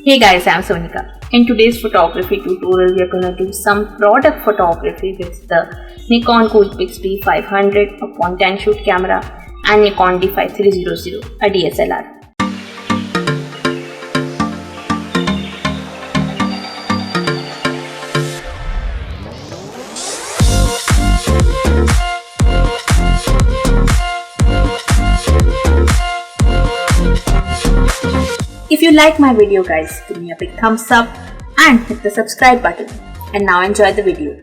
Hey guys, I'm Sonika. In today's photography tutorial, we are going to do some product photography with the Nikon Coolpix B500, a point and shoot camera, and Nikon D5300, a DSLR. If you like my video guys, give me a big thumbs up and hit the subscribe button. And now enjoy the video.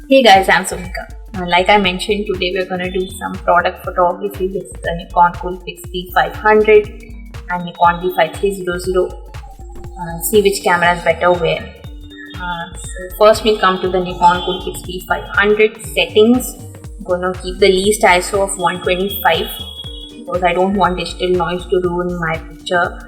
Hey guys, I'm Sonika. Like I mentioned, today we're going to do some product photography with the Nikon Coolpix B500 and Nikon D5300. See which camera is better where. So first we come to the Nikon Coolpix B500 settings. I'm going to keep the least ISO of 125. Because I don't want digital noise to ruin my picture.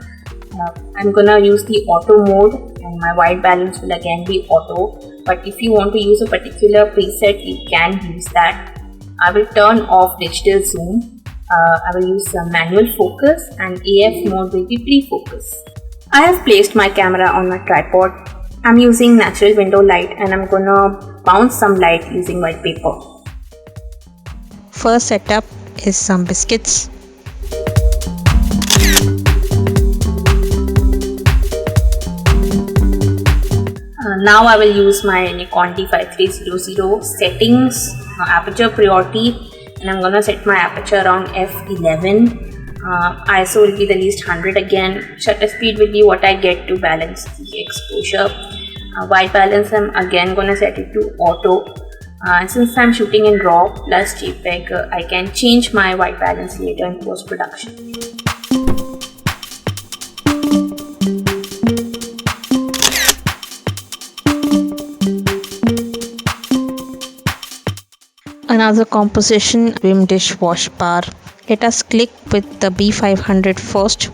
I'm gonna use the auto mode and my white balance will again be auto, but if you want to use a particular preset you can use that. I will turn off digital zoom. I will use manual focus and AF mode will be pre-focus. I have placed my camera on my tripod. I'm using natural window light and I'm gonna bounce some light using white paper. First setup is some biscuits. Now I will use my Nikon D5300 settings, aperture priority, and I'm gonna set my aperture around f11. ISO will be the least 100 again. Shutter speed will be what I get to balance the exposure. White balance I'm again gonna set it to auto. Since I'm shooting in RAW plus JPEG, I can change my white balance later in post production. Another composition, Vim dish wash bar. Let us click with the B500 first.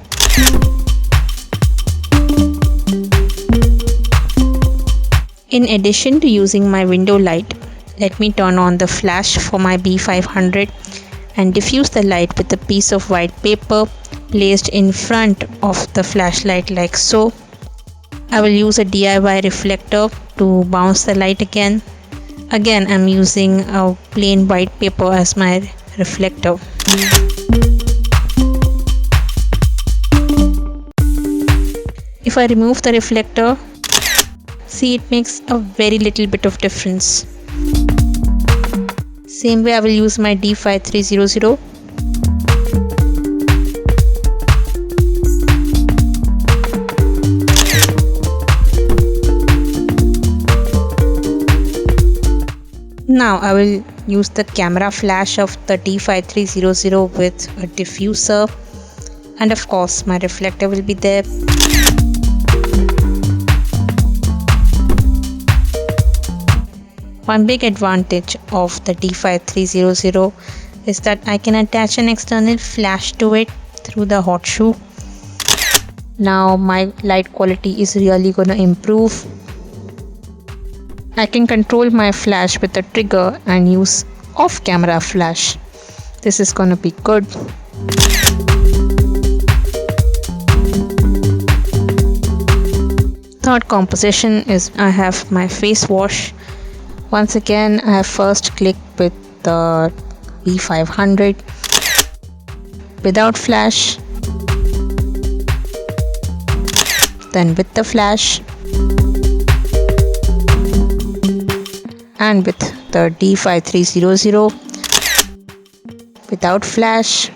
In addition to using my window light, let me turn on the flash for my B500 and diffuse the light with a piece of white paper placed in front of the flashlight like so. I will use a DIY reflector to bounce the light again. Again, I'm using a plain white paper as my reflector. If I remove the reflector, see, it makes a very little bit of difference. Same way I will use my D5300. Now I will use the camera flash of the D5300 with a diffuser, and of course my reflector will be there. One big advantage of the D5300 is that I can attach an external flash to it through the hot shoe. Now my light quality is really gonna improve. I can control my flash with a trigger and use off-camera flash. This is gonna be good. Third composition is I have my face wash. Once again, I have first clicked with the B500 without flash, then with the flash, and with the D5300 without flash,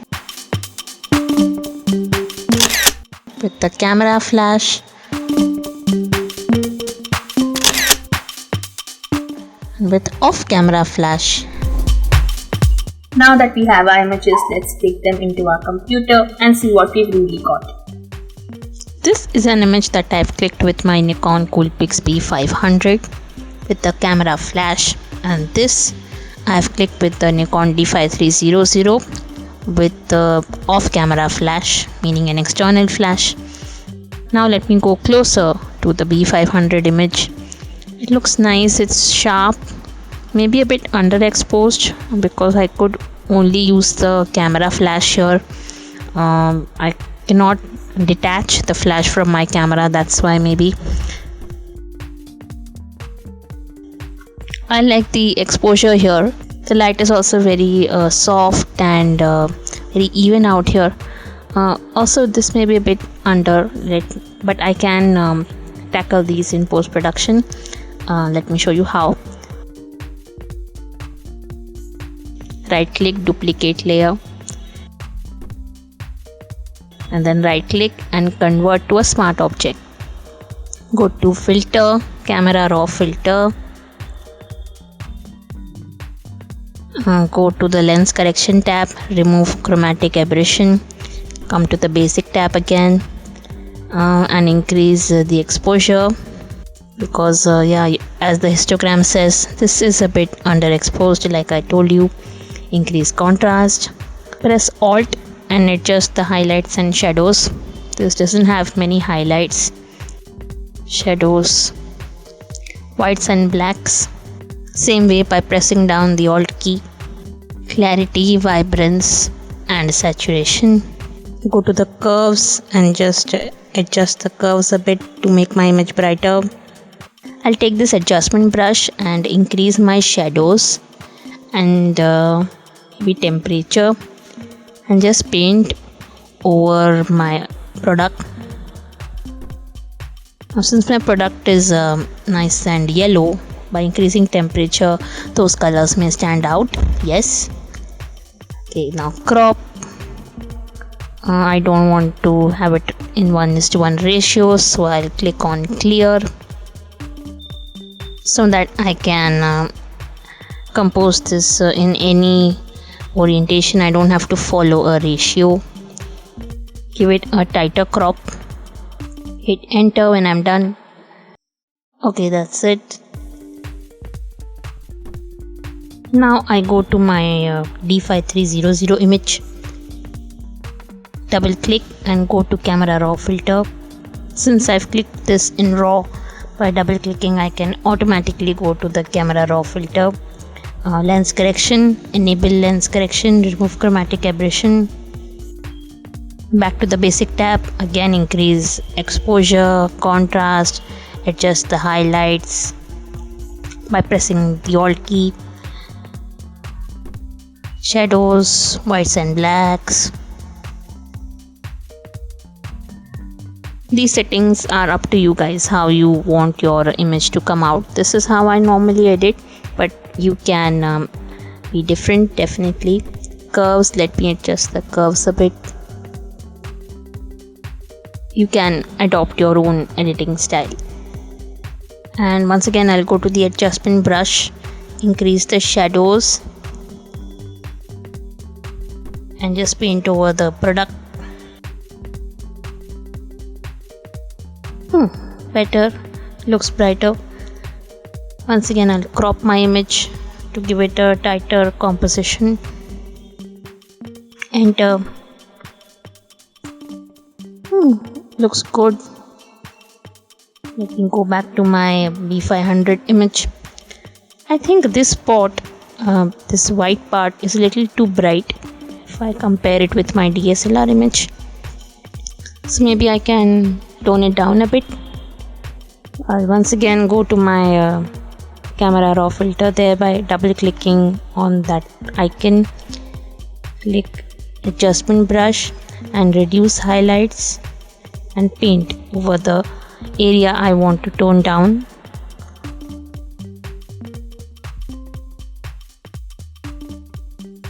with the camera flash, and with off-camera flash. Now that we have our images, let's take them into our computer and see what we've really got. This is an image that I've clicked with my Nikon Coolpix B500 with the camera flash, and this I've clicked with the Nikon D5300 with the off-camera flash, meaning an external flash. Now let me go closer to the B500 image. It looks nice, it's sharp, maybe a bit underexposed because I could only use the camera flash here. I cannot detach the flash from my camera, that's why maybe. I like the exposure here. The light is also very soft and very even out here. Also, this may be a bit underlit, but I can tackle these in post production. Let me show you how. Right click, duplicate layer, and then right click and convert to a smart object. Go to filter, camera raw filter, go to the lens correction tab, remove chromatic aberration, come to the basic tab again, and increase the exposure, because as the histogram says, this is a bit underexposed. Like I told you, increase contrast, press alt and adjust the highlights and shadows. This doesn't have many highlights, shadows, whites and blacks. Same way by pressing down the alt key. Clarity, vibrance and saturation. Go to the curves and just adjust the curves a bit to make my image brighter. I'll take this adjustment brush and increase my shadows and maybe temperature, and just paint over my product. Now, since my product is nice and yellow, by increasing temperature those colors may stand out. Yes. Okay, now crop. I don't want to have it in 1:1 ratio, so I'll click on clear so that I can compose this in any orientation. I don't have to follow a ratio. Give it a tighter crop. Hit enter when I'm done. Okay, that's it. Now I go to my D5300 image, double click and go to camera raw filter. Since I've clicked this in raw, by double clicking I can automatically go to the camera raw filter. Lens correction, enable lens correction, remove chromatic aberration. Back to the basic tab, again increase exposure, contrast, adjust the highlights by pressing the alt key. Shadows, whites and blacks. These settings are up to you guys, how you want your image to come out. This is how I normally edit, but you can be different, definitely. Curves, let me adjust the curves a bit. You can adopt your own editing style. And once again I'll go to the adjustment brush, increase the shadows and just paint over the product. Better, looks brighter. Once again I'll crop my image to give it a tighter composition. Enter. Looks good. Let me go back to my B500 image. I think this spot, this white part is a little too bright if I compare it with my DSLR image. So maybe I can tone it down a bit. I'll once again go to my camera raw filter there by double clicking on that icon. Click adjustment brush and reduce highlights and paint over the area I want to tone down.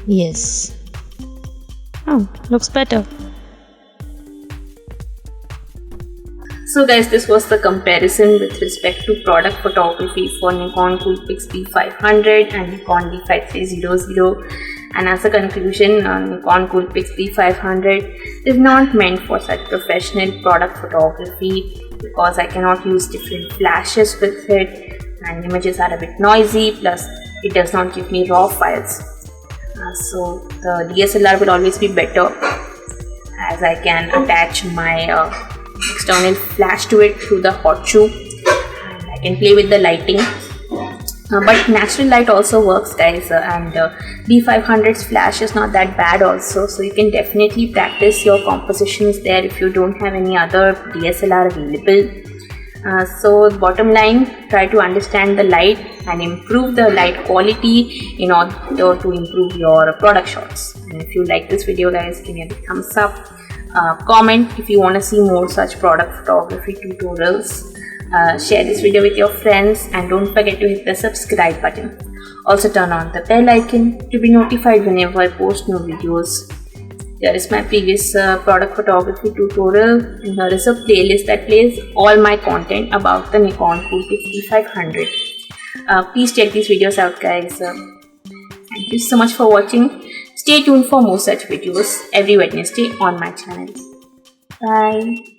Yes. Oh, looks better. So guys, this was the comparison with respect to product photography for Nikon Coolpix B500 and Nikon D5300. And as a conclusion, Nikon Coolpix B500 is not meant for such professional product photography because I cannot use different flashes with it and images are a bit noisy, plus it does not give me raw files. So the DSLR will always be better as I can attach my external flash to it through the hot shoe and I can play with the lighting. but natural light also works, guys, and B500's flash is not that bad also, so you can definitely practice your compositions there if you don't have any other DSLR available. So bottom line, try to understand the light and improve the light quality in order to improve your product shots. And if you like this video, guys, give me a big thumbs up. Comment if you want to see more such product photography tutorials. Share this video with your friends, and don't forget to hit the subscribe button. Also turn on the bell icon to be notified whenever I post new videos. Here is my previous product photography tutorial, and here is a playlist that plays all my content about the Nikon Coolpix B500. Please check these videos out, guys. Thank you so much for watching. Stay tuned for more such videos every Wednesday on my channel. Bye.